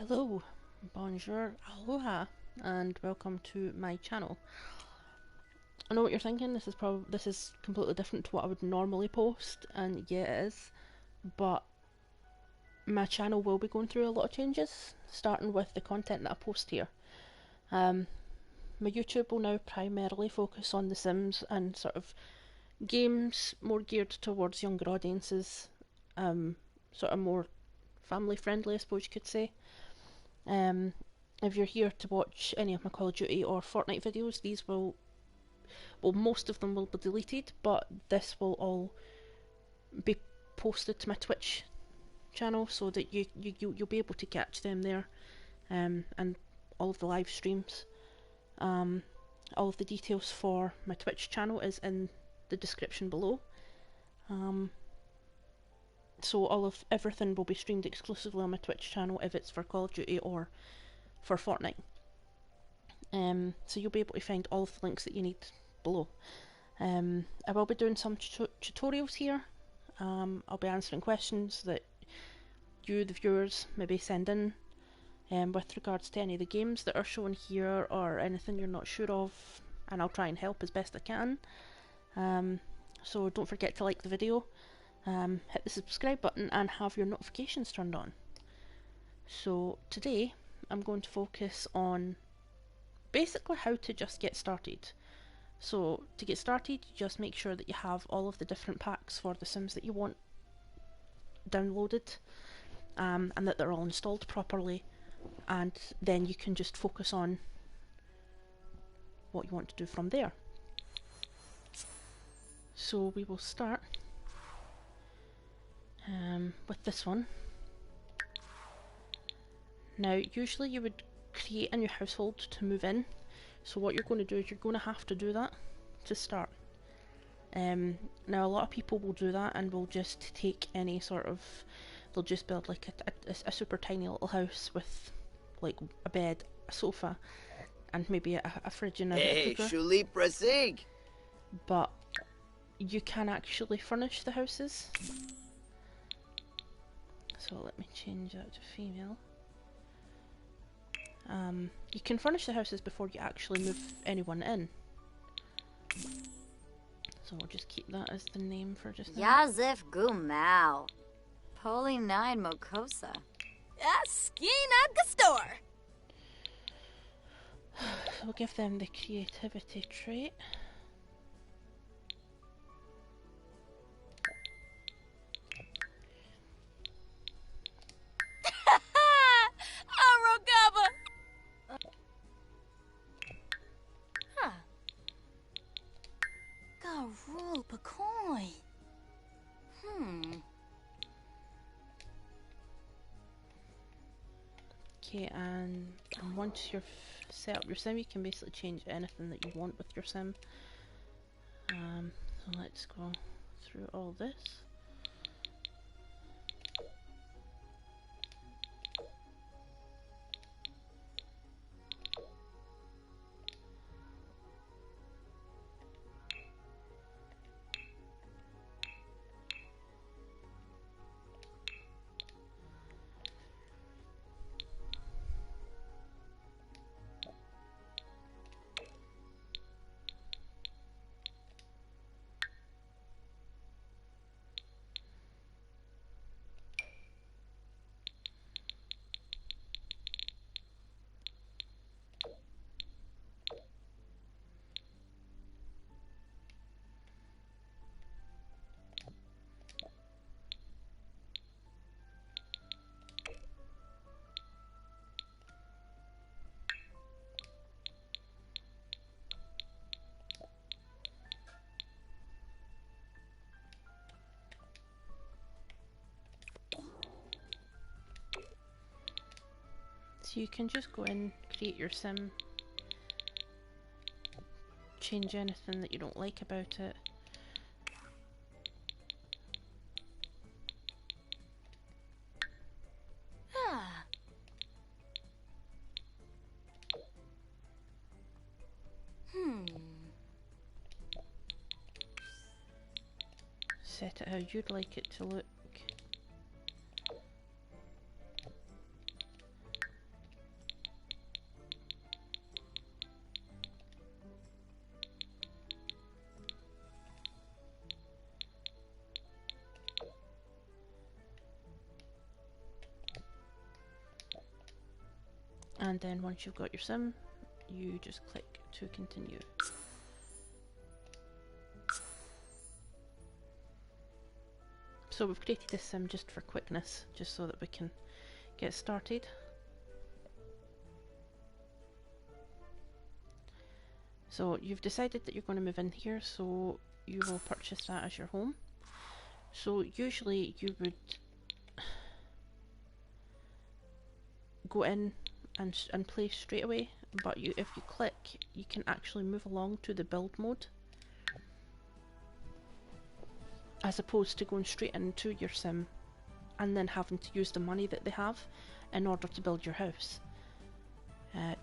Hello, bonjour, aloha, and welcome to my channel. I know what you're thinking. This is completely different to what I would normally post, and yeah, it is. But my channel will be going through a lot of changes, starting with the content that I post here. My YouTube will now primarily focus on The Sims and sort of games more geared towards younger audiences, sort of more family friendly, I suppose you could say. If you're here to watch any of my Call of Duty or Fortnite videos, these will, most of them will be deleted, but this will all be posted to my Twitch channel so that you'll be able to catch them there, and all of the live streams. All of the details for my Twitch channel is in the description below. So everything will be streamed exclusively on my Twitch channel if it's for Call of Duty or for Fortnite. So you'll be able to find all of the links that you need below. I will be doing some tutorials here. I'll be answering questions that you, the viewers, maybe send in with regards to any of the games that are shown here or anything you're not sure of, and I'll try and help as best I can. So don't forget to like the video, hit the subscribe button and have your notifications turned on. So today I'm going to focus on basically how to just get started. So to get started, you just make sure that you have all of the different packs for The Sims that you want downloaded, and that they're all installed properly, and then you can just focus on what you want to do from there. So we will start with this one. Now usually you would create a new household to move in, so what you're going to do is you're going to have to do that to start. Now a lot of people will do that and will just take any sort of, they'll just build like a super tiny little house with like a bed, a sofa, and maybe a fridge and a cooker. Shuli prasig. But you can actually furnish the houses. So let me change that to female. You can furnish the houses before you actually move anyone in. So we'll just keep that as the name for just now. Yazif Gumau. Poli 9 Mokosa. Skina Gastor. We'll give them the creativity trait. Arogaba. Garul Pacoy. Okay, and once you've set up your sim, you can basically change anything that you want with your sim. So let's go through all this. So you can just go in, create your sim, change anything that you don't like about it. Set it how you'd like it to look. And then once you've got your sim, you just click to continue. So we've created this sim just for quickness, just so that we can get started. So you've decided that you're going to move in here, so you will purchase that as your home. So usually you would go in and play straight away, but if you click, you can actually move along to the build mode, as opposed to going straight into your sim and then having to use the money that they have in order to build your house.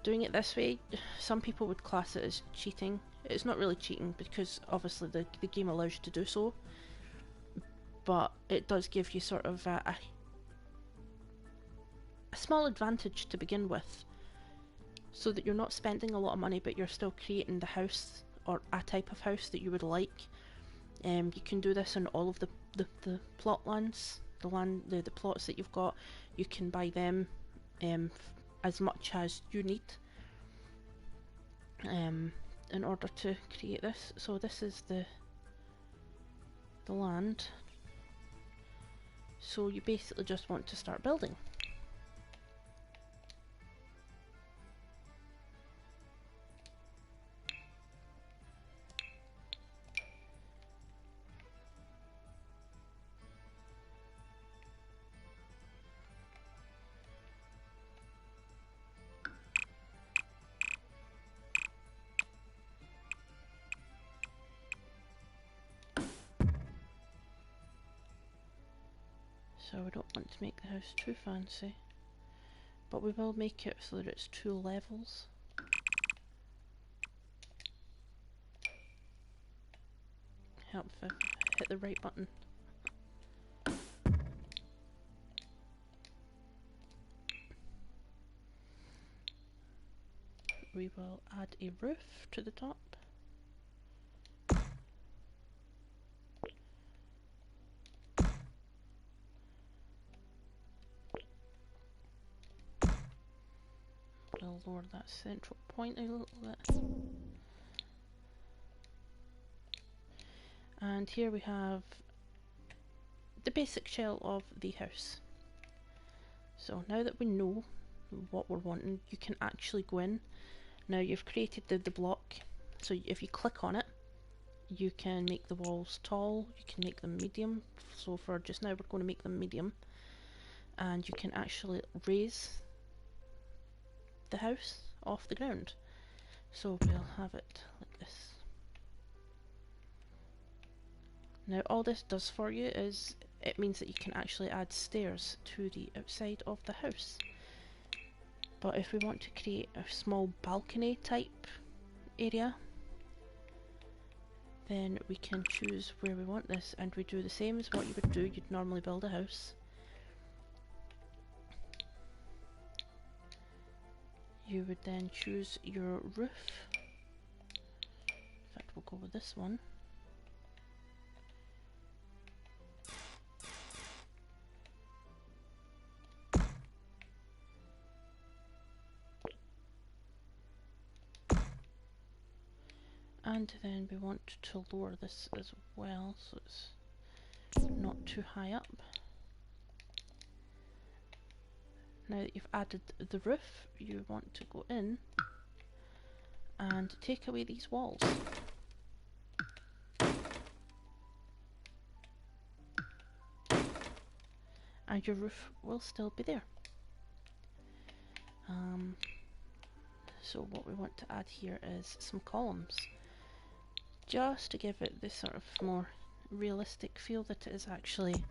Doing it this way, some people would class it as cheating. It's not really cheating, because obviously the game allows you to do so, but it does give you sort of a small advantage to begin with, so that you're not spending a lot of money but you're still creating the house, or a type of house that you would like. You can do this on all of the plot lands, the plots that you've got. You can buy them as much as you need in order to create this. So this is the land. So you basically just want to start building. So we don't want to make the house too fancy, but we will make it so that it's 2 levels. Help if I hit the right button. We will add a roof to the top. We'll lower that central point a little bit. And here we have the basic shell of the house. So now that we know what we're wanting, you can actually go in. Now you've created the block, so if you click on it, you can make the walls tall, you can make them medium. So for just now we're going to make them medium. And you can actually raise the house off the ground. So we'll have it like this. Now all this does for you is it means that you can actually add stairs to the outside of the house. But if we want to create a small balcony type area, then we can choose where we want this, and we do the same as what you would do. You'd normally build a house. You would then choose your roof. In fact, we'll go with this one. And then we want to lower this as well, so it's not too high up. Now that you've added the roof, you want to go in and take away these walls. And your roof will still be there. So what we want to add here is some columns, just to give it this sort of more realistic feel that it is actually,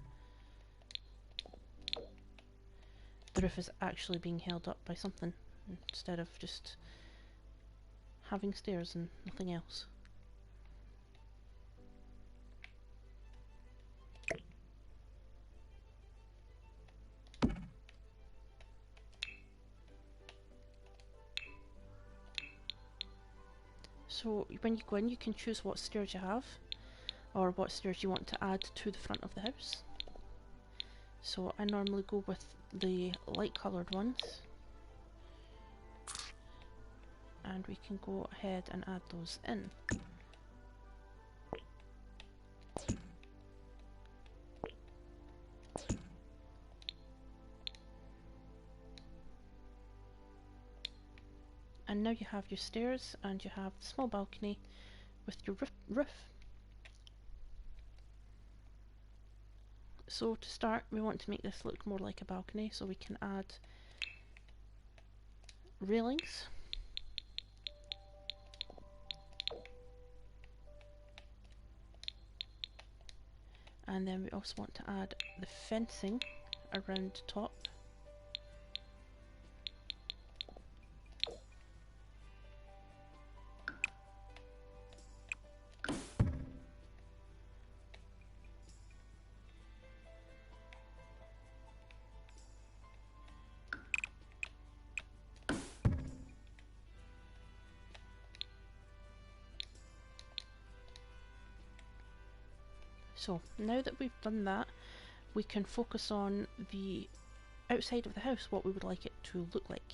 the roof is actually being held up by something instead of just having stairs and nothing else. So when you go in, you can choose what stairs you have, or what stairs you want to add to the front of the house. So I normally go with the light coloured ones, and we can go ahead and add those in. And now you have your stairs and you have the small balcony with your roof. So to start, we want to make this look more like a balcony, so we can add railings. And then we also want to add the fencing around the top. So now that we've done that, we can focus on the outside of the house, what we would like it to look like.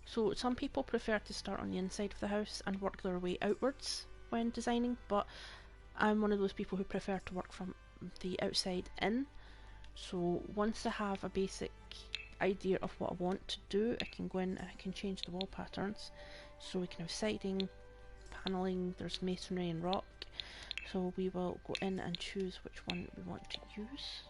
So some people prefer to start on the inside of the house and work their way outwards when designing, but I'm one of those people who prefer to work from the outside in. So once I have a basic idea of what I want to do, I can go in and I can change the wall patterns. So we can have siding, paneling, there's masonry and rock. So we will go in and choose which one we want to use.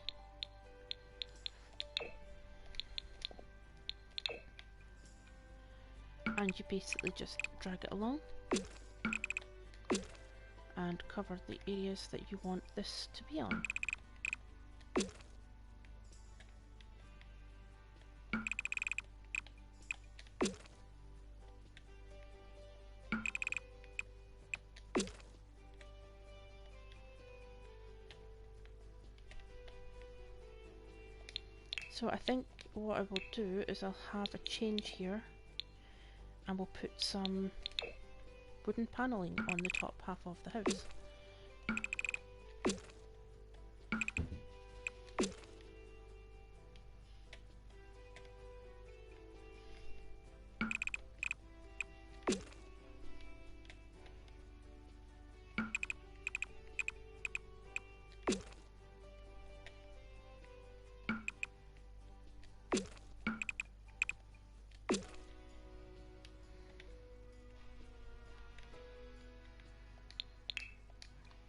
And you basically just drag it along and cover the areas that you want this to be on. So I think what I will do is I'll have a change here and we'll put some wooden panelling on the top half of the house.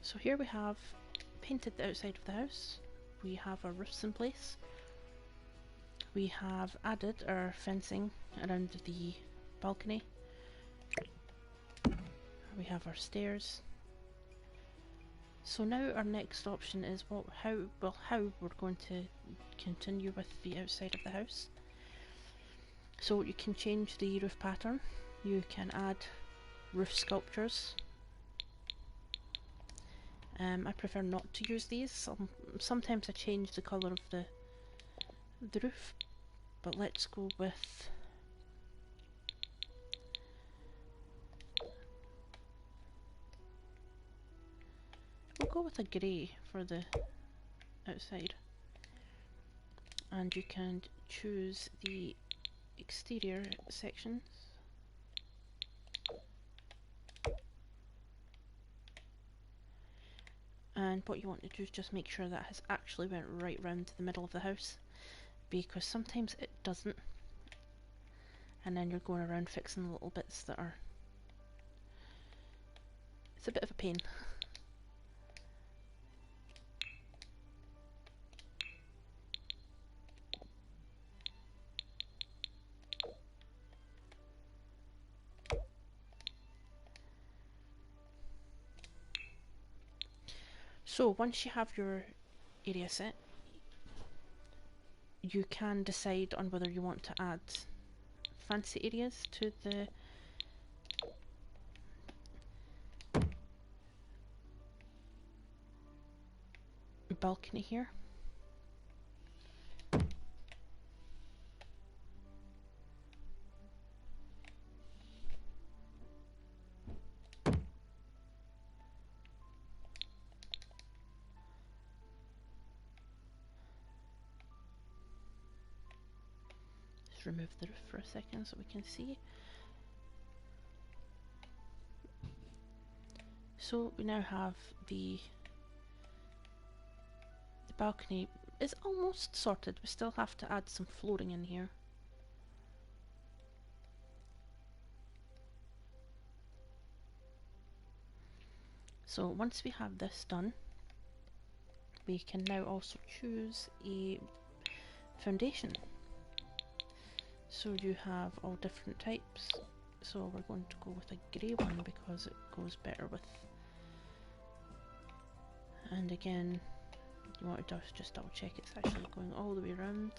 So here we have painted the outside of the house, we have our roofs in place, we have added our fencing around the balcony, we have our stairs. So now our next option is how we're going to continue with the outside of the house. So you can change the roof pattern, you can add roof sculptures. I prefer not to use these. Sometimes I change the colour of the roof, but let's go with a grey for the outside. And you can choose the exterior sections. And what you want to do is just make sure that has actually went right round to the middle of the house, because sometimes it doesn't, and then you're going around fixing little bits that are... it's a bit of a pain. So once you have your area set, you can decide on whether you want to add fancy areas to the balcony here. Remove the roof for a second so we can see. So we now have the balcony is almost sorted. We still have to add some flooring in here. So once we have this done, we can now also choose a foundation. So you have all different types. So we're going to go with a grey one because it goes better with. And again, you want to just double check it's actually going all the way around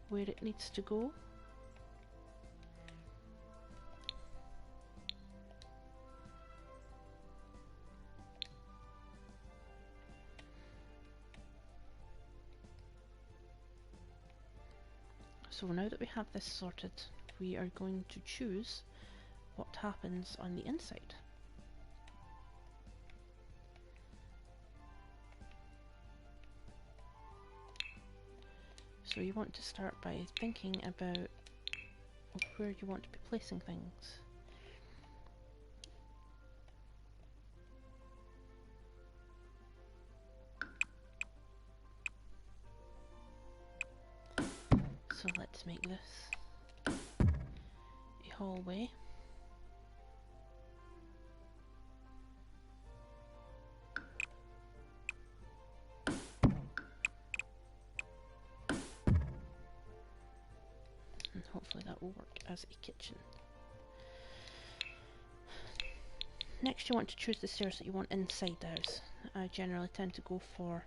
where it needs to go. So now that we have this sorted, we are going to choose what happens on the inside. So you want to start by thinking about where you want to be placing things. So let's make this a hallway. And hopefully that will work as a kitchen. Next you want to choose the stairs that you want inside the house. I generally tend to go for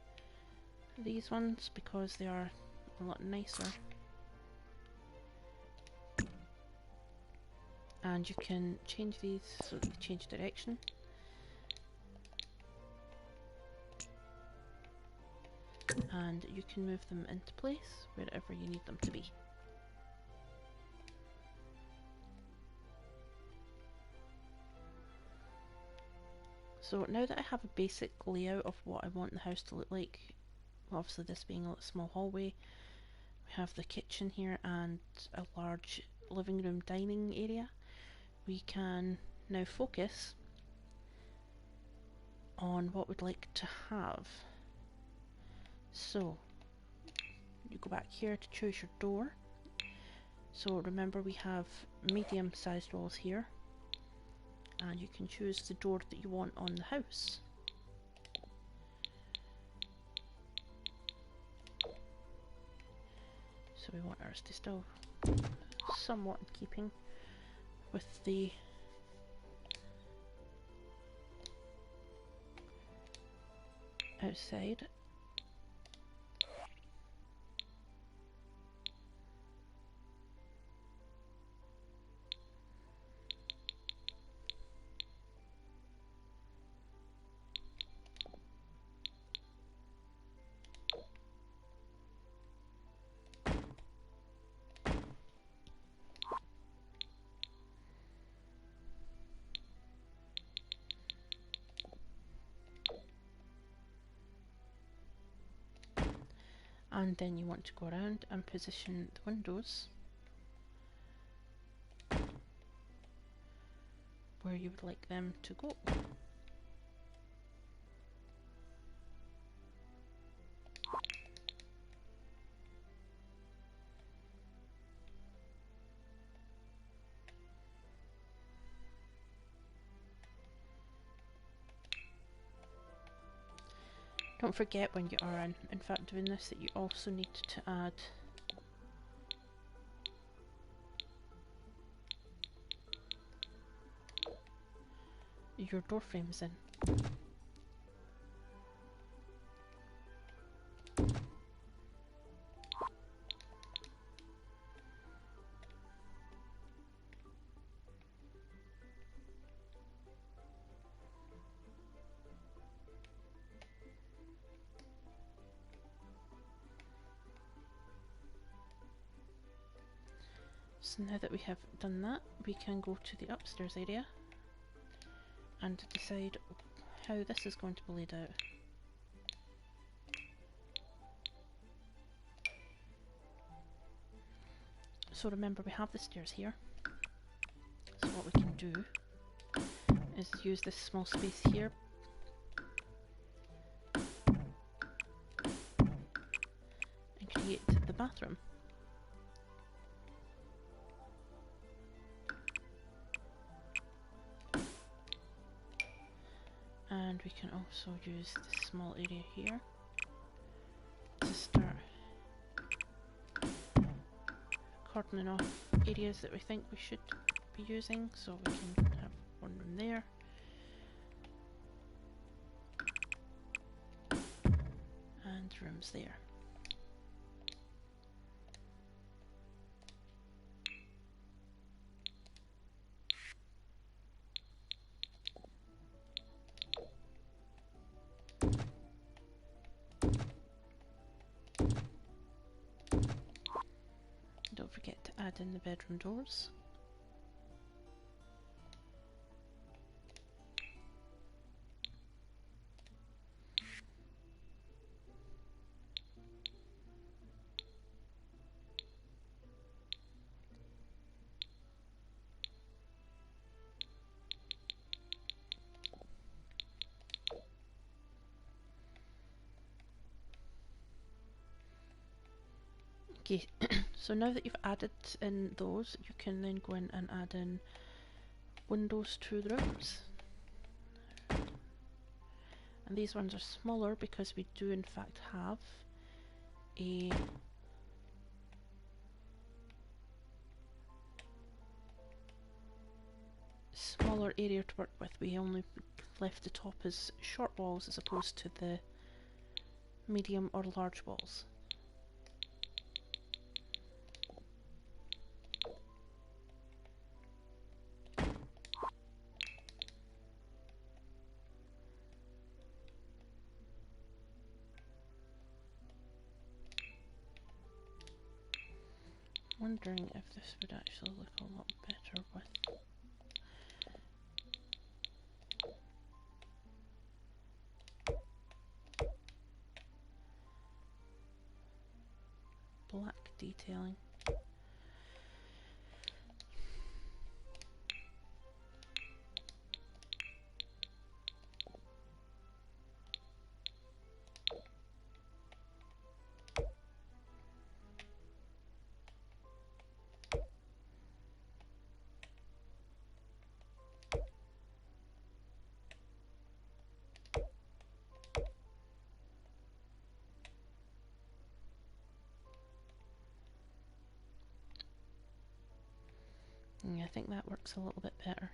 these ones because they are a lot nicer. And you can change these so that they change direction. And you can move them into place wherever you need them to be. So now that I have a basic layout of what I want the house to look like, obviously this being a small hallway, we have the kitchen here and a large living room dining area. We can now focus on what we'd like to have. So you go back here to choose your door. So remember we have medium sized walls here, and you can choose the door that you want on the house. So we want ours to still somewhat in keeping with the outside. And then you want to go around and position the windows where you would like them to go. Don't forget when you are in fact doing this that you also need to add your door frames in. So now that we have done that, we can go to the upstairs area and decide how this is going to be laid out. So remember we have the stairs here, so what we can do is use this small space here and create the bathroom. And we can also use this small area here to start cordoning off areas that we think we should be using, so we can have one room there. And rooms there. Don't forget to add in the bedroom doors. Okay, so now that you've added in those, you can then go in and add in windows to the rooms. And these ones are smaller because we do in fact have a smaller area to work with. We only left the top as short walls as opposed to the medium or large walls. Wondering if this would actually look a lot better with black detailing. Yeah, I think that works a little bit better.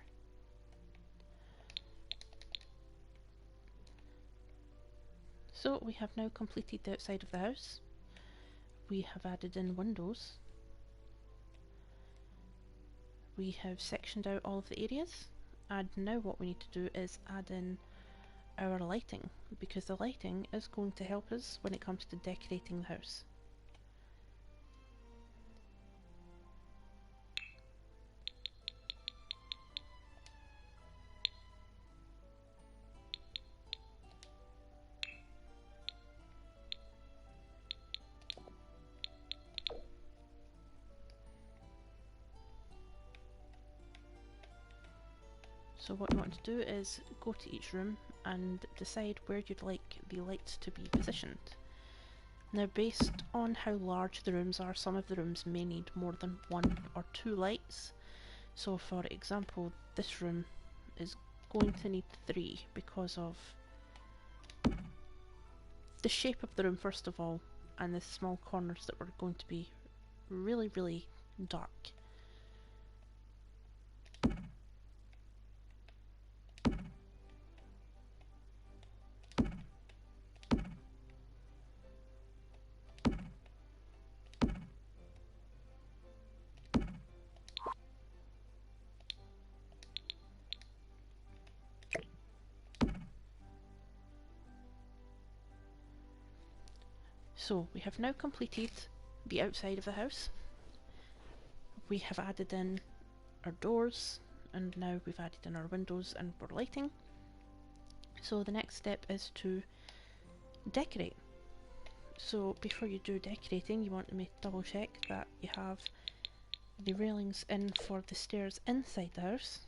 So we have now completed the outside of the house. We have added in windows. We have sectioned out all of the areas, and now what we need to do is add in our lighting, because the lighting is going to help us when it comes to decorating the house. So what you want to do is go to each room and decide where you'd like the lights to be positioned. Now, based on how large the rooms are, some of the rooms may need more than 1 or 2 lights. So for example, this room is going to need 3 because of the shape of the room first of all, and the small corners that were going to be really, really dark. So we have now completed the outside of the house. We have added in our doors, and now we've added in our windows and our lighting. So the next step is to decorate. So before you do decorating, you want to double check that you have the railings in for the stairs inside the house.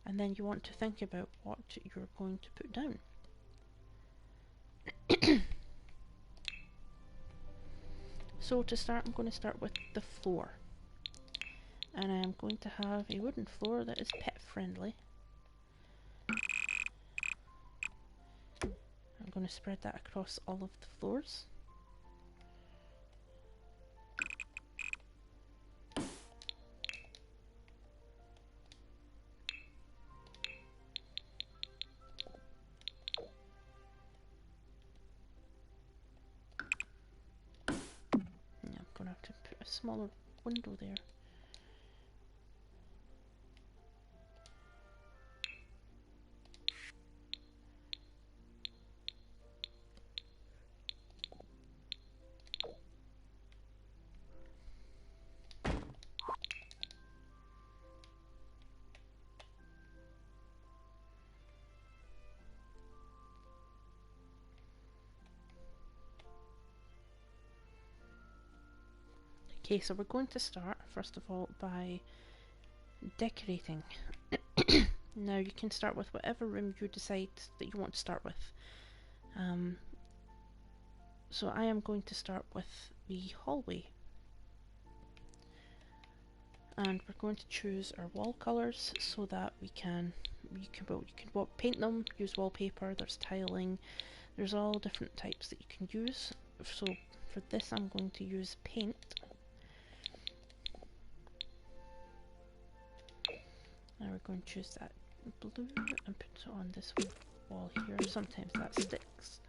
and then you want to think about what you're going to put down. So to start, I'm going to start with the floor, and I am going to have a wooden floor that is pet friendly. I'm going to spread that across all of the floors. I'm going to have to put a smaller window there. Okay, so we're going to start first of all by decorating. Now you can start with whatever room you decide that you want to start with. So I am going to start with the hallway, and we're going to choose our wall colours so that you can paint them, use wallpaper. There's tiling, there's all different types that you can use. So for this I'm going to use paint. Now we're going to choose that blue and put it on this wall here. Sometimes that sticks.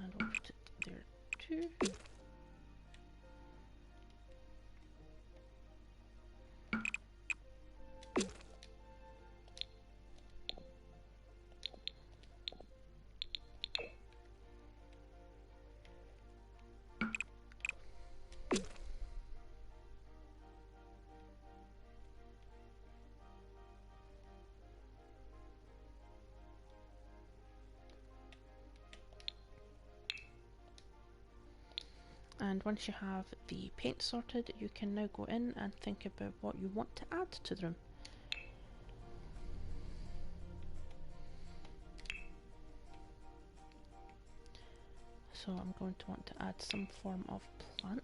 And we'll put it there too. And once you have the paint sorted, you can now go in and think about what you want to add to the room. So I'm going to want to add some form of plant.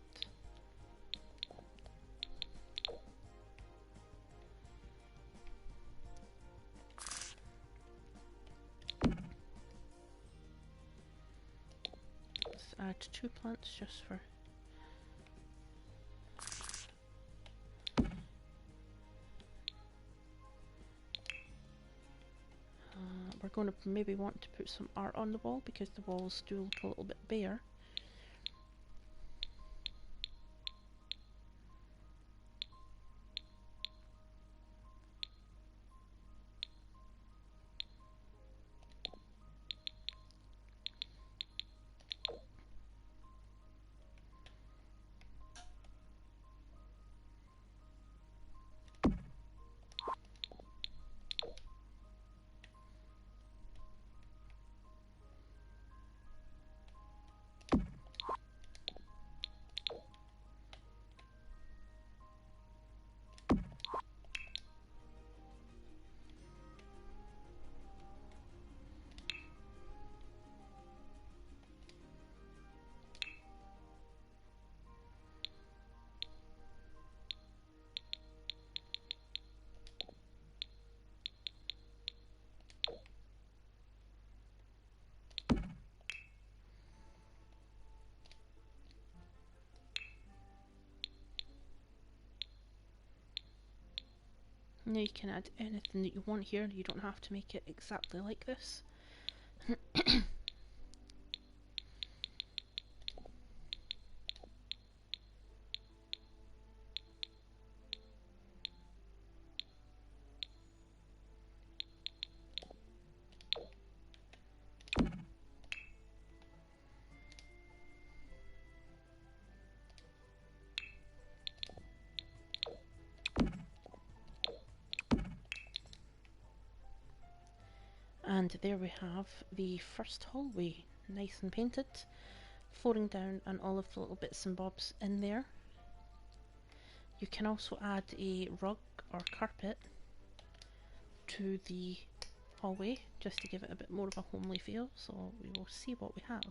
Let's add 2 plants just for... we're going to maybe want to put some art on the wall because the walls do look a little bit bare. Now you can add anything that you want here, you don't have to make it exactly like this. And there we have the first hallway, nice and painted, flooring down and all of the little bits and bobs in there. You can also add a rug or carpet to the hallway just to give it a bit more of a homely feel, so we will see what we have.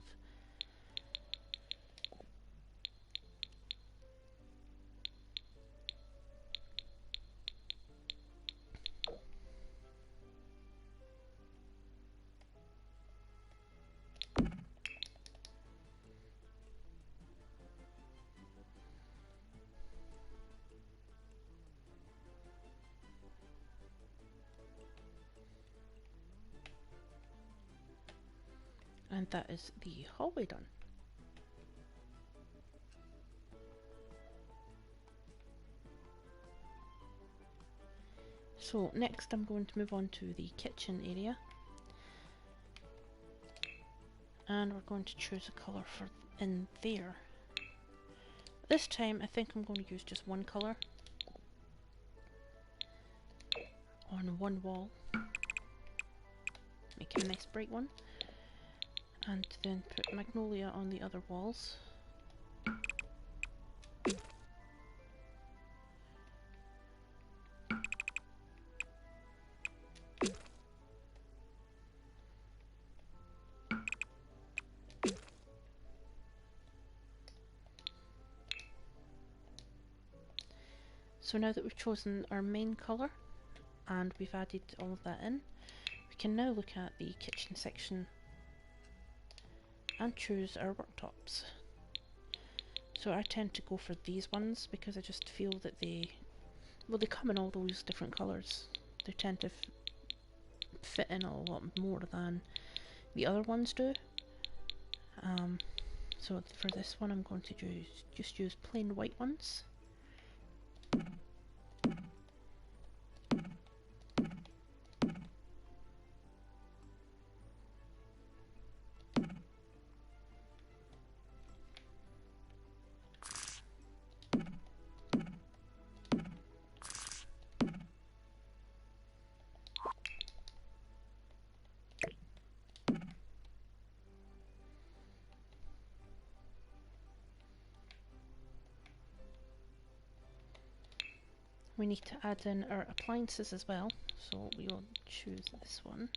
And that is the hallway done. So next I'm going to move on to the kitchen area, and we're going to choose a colour for in there. This time I think I'm going to use just one colour on one wall, make it a nice bright one, and then put magnolia on the other walls. So now that we've chosen our main colour and we've added all of that in, we can now look at the kitchen section and choose our worktops. So I tend to go for these ones because I just feel that they come in all those different colours. They tend to fit in a lot more than the other ones do. So for this one I'm going to just use plain white ones. We need to add in our appliances as well, so we will choose this one.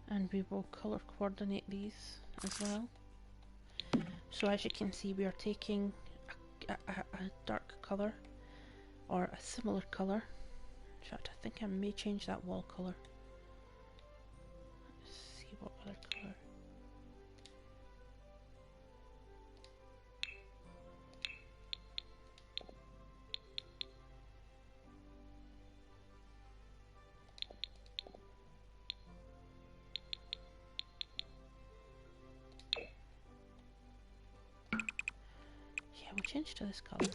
And we will colour coordinate these as well. So as you can see, we are taking a dark colour or a similar colour. In fact, I think I may change that wall colour. Let's see what other colour. Yeah, we'll change to this colour.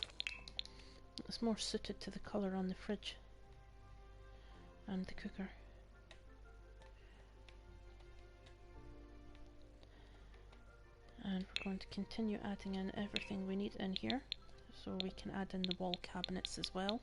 It's more suited to the colour on the fridge and the cooker. And we're going to continue adding in everything we need in here, so we can add in the wall cabinets as well.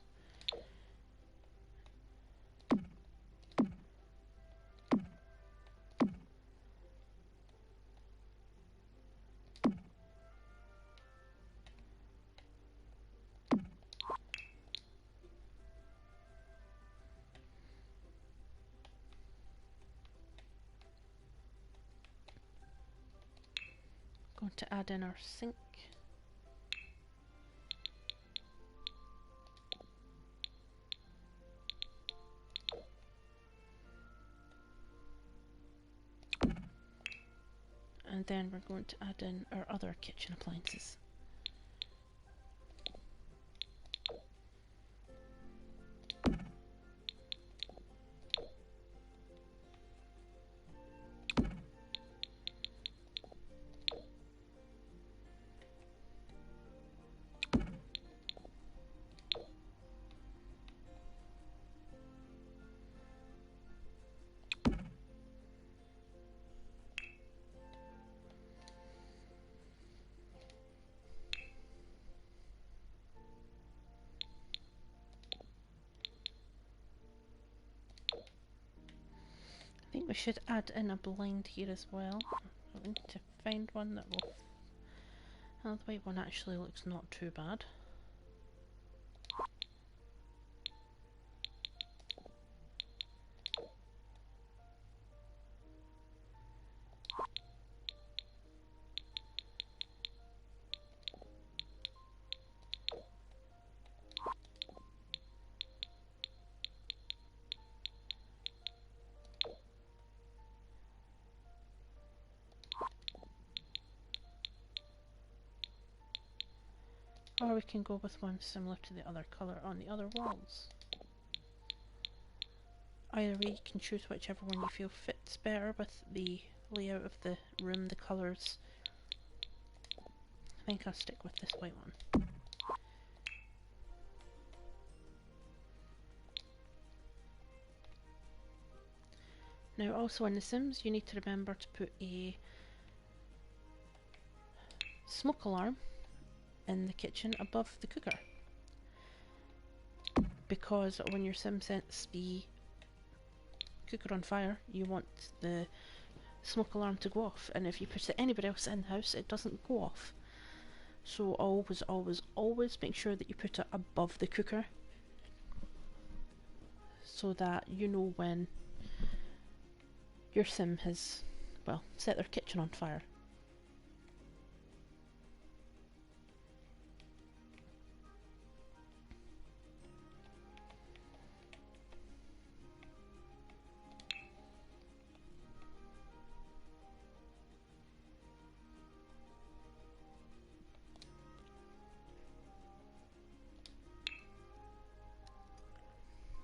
Going to add in our sink. And then we're going to add in our other kitchen appliances. think we should add in a blind here as well. We need to find one that will... Oh, the white one actually looks not too bad. Or we can go with one similar to the other colour on the other walls. Either way, you can choose whichever one you feel fits better with the layout of the room, the colours. I think I'll stick with this white one. Now also in The Sims you need to remember to put a smoke alarm in the kitchen above the cooker, because when your sim sets the cooker on fire you want the smoke alarm to go off, and if you put it anywhere else in the house it doesn't go off. So always make sure that you put it above the cooker so that you know when your sim has, well, set their kitchen on fire.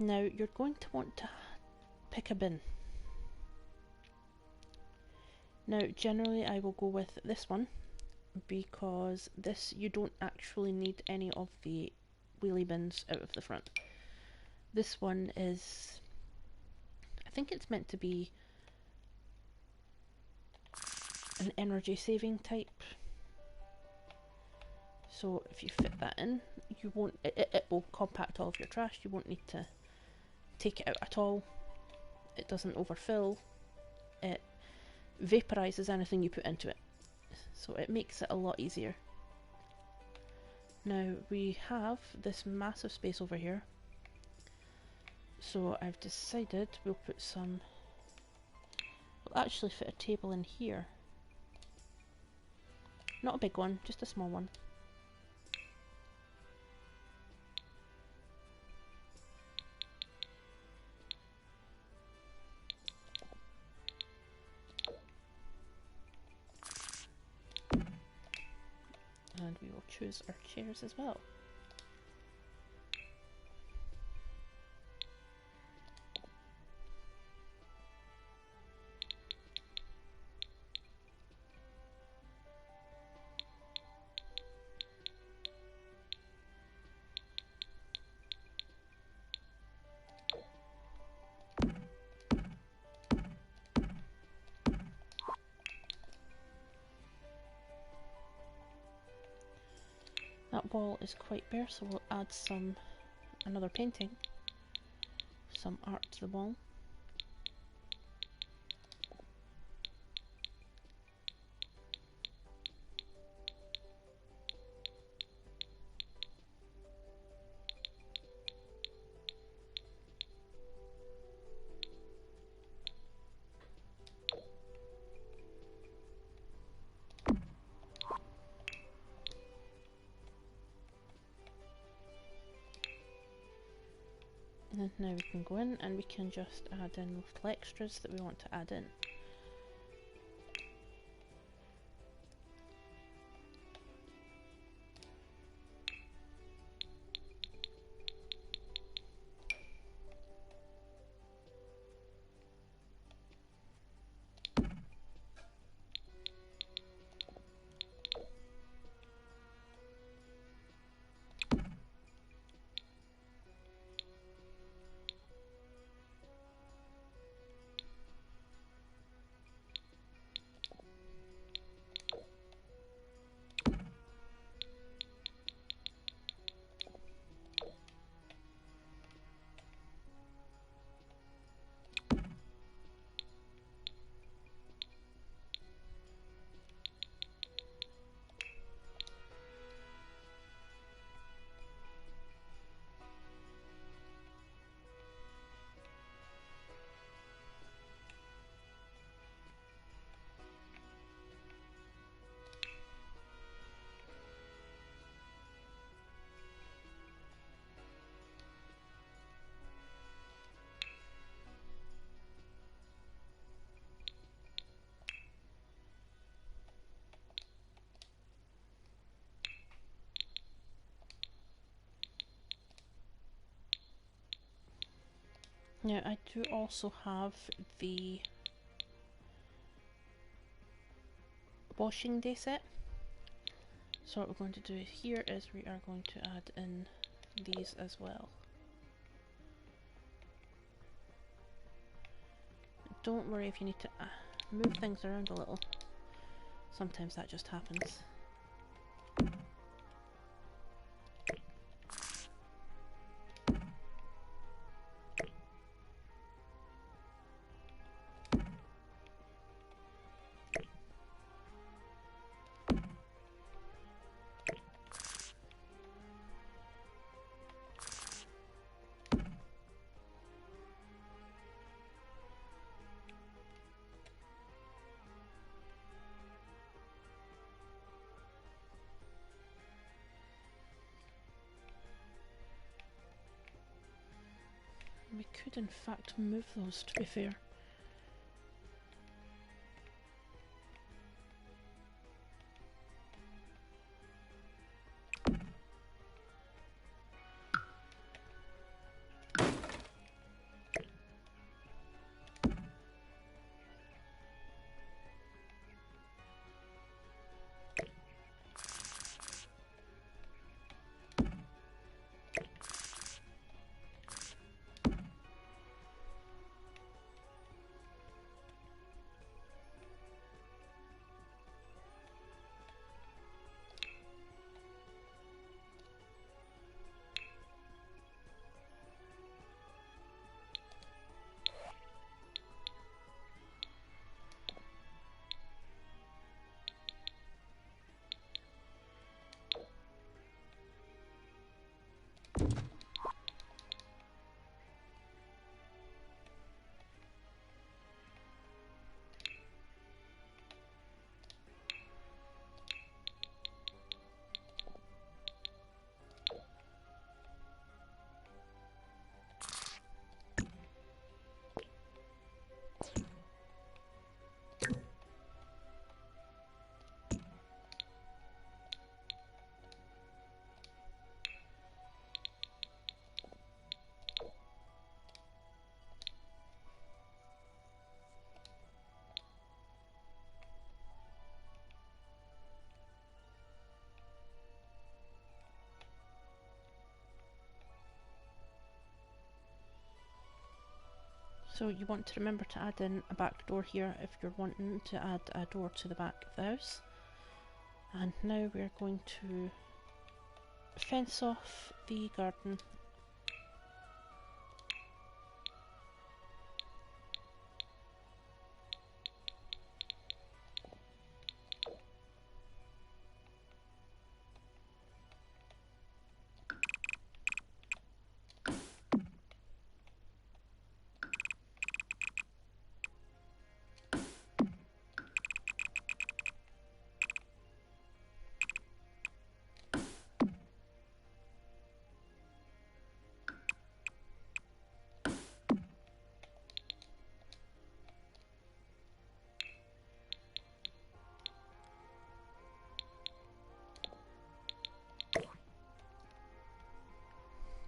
Now you're going to want to pick a bin. Now generally I will go with this one, because this you don't actually need any of the wheelie bins out of the front. This one is, I think it's meant to be an energy saving type. So if you fit that in, you won't, it will compact all of your trash, you won't need to take it out at all. It doesn't overfill. It vaporizes anything you put into it. So it makes it a lot easier. Now we have this massive space over here. So I've decided we'll put some, we'll actually fit a table in here. Not a big one, just a small one. And we will choose our chairs as well. That wall is quite bare, so we'll add another painting, some art to the wall. And now we can go in and we can just add in little extras that we want to add in. Now I do also have the washing day set. So what we're going to do here is we are going to add in these as well. Don't worry if you need to move things around a little. Sometimes that just happens. We could in fact move those, to be fair. So you want to remember to add in a back door here if you're wanting to add a door to the back of the house. And now we're going to fence off the garden.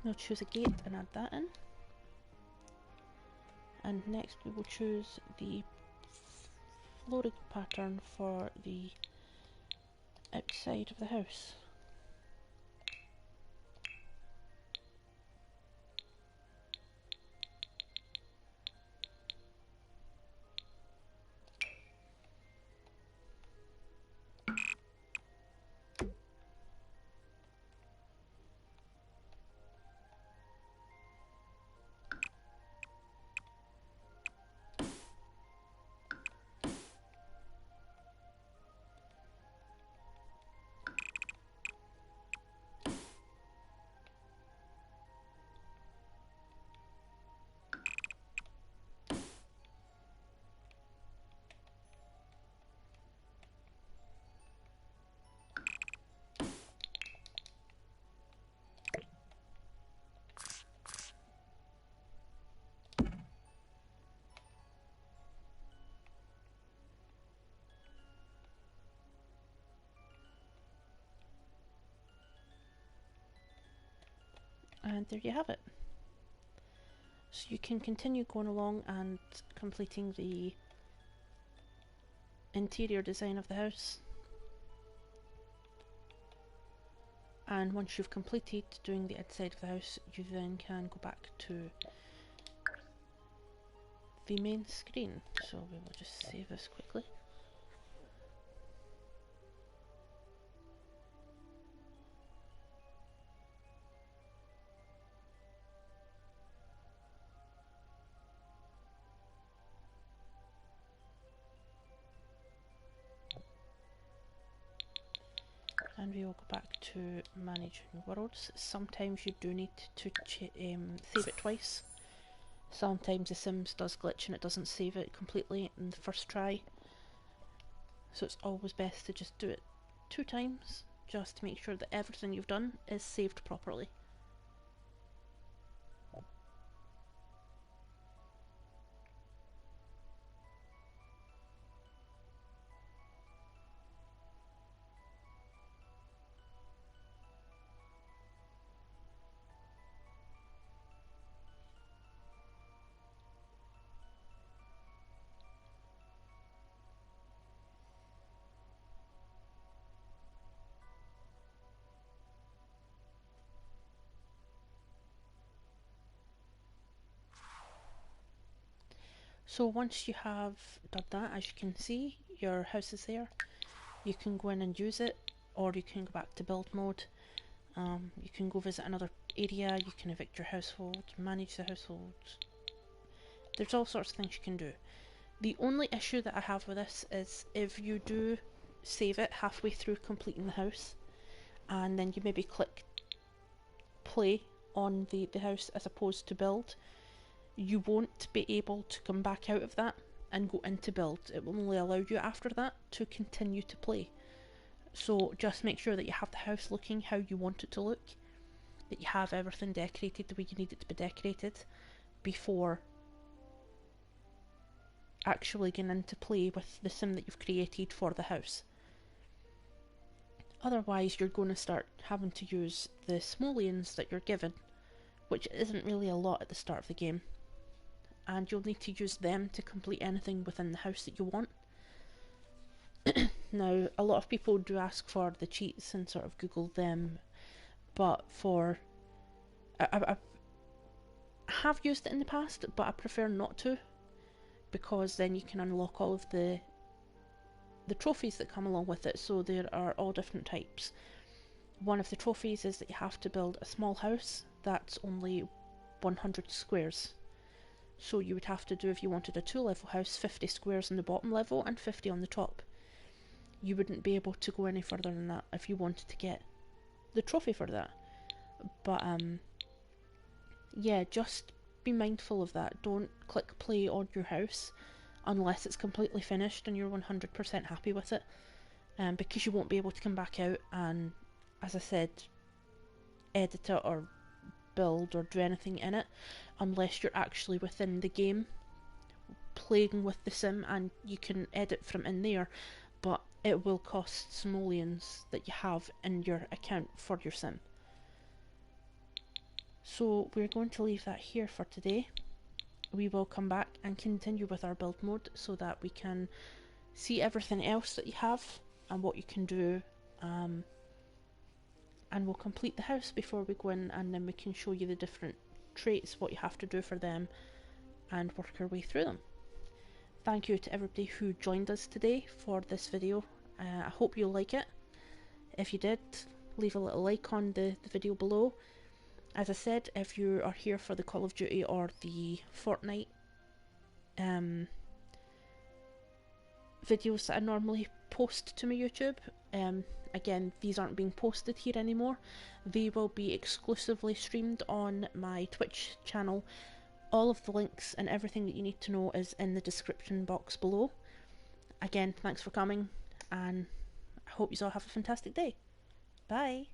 We'll choose a gate and add that in. And next we will choose the flooring pattern for the outside of the house. And there you have it. So you can continue going along and completing the interior design of the house. And once you've completed doing the inside of the house, you then can go back to the main screen. So we will just save this quickly. And we will go back to managing worlds. Sometimes you do need to save it twice. Sometimes the Sims does glitch and it doesn't save it completely in the first try. So it's always best to just do it 2 times, just to make sure that everything you've done is saved properly. So once you have done that, as you can see, your house is there. You can go in and use it, or you can go back to build mode. You can go visit another area, you can evict your household, manage the household. There's all sorts of things you can do. The only issue that I have with this is if you do save it halfway through completing the house, and then you maybe click play on the house as opposed to build, you won't be able to come back out of that and go into build. It will only allow you after that to continue to play. So just make sure that you have the house looking how you want it to look, that you have everything decorated the way you need it to be decorated before actually getting into play with the sim that you've created for the house. Otherwise you're going to start having to use the simoleons that you're given, which isn't really a lot at the start of the game, and you'll need to use them to complete anything within the house that you want. Now, a lot of people do ask for the cheats and sort of Google them, but I have used it in the past, but I prefer not to, because then you can unlock all of the trophies that come along with it. So there are all different types. One of the trophies is that you have to build a small house that's only 100 squares. So you would have to do, if you wanted a 2-level house, 50 squares on the bottom level and 50 on the top. You wouldn't be able to go any further than that if you wanted to get the trophy for that. But yeah, just be mindful of that. Don't click play on your house unless it's completely finished and you're 100% happy with it, because you won't be able to come back out and, as I said, edit it or build or do anything in it unless you're actually within the game playing with the sim, and you can edit from in there, but it will cost simoleons that you have in your account for your sim. So we're going to leave that here for today. We will come back and continue with our build mode so that we can see everything else that you have and what you can do, and we'll complete the house before we go in, and then we can show you the different traits, what you have to do for them, and work our way through them. Thank you to everybody who joined us today for this video. I hope you like it. If you did, leave a little like on the video below. As I said, if you are here for the Call of Duty or the Fortnite videos that I normally post to my YouTube, again, these aren't being posted here anymore. They will be exclusively streamed on my Twitch channel. All of the links and everything that you need to know is in the description box below. Again, thanks for coming, and I hope you all have a fantastic day. Bye!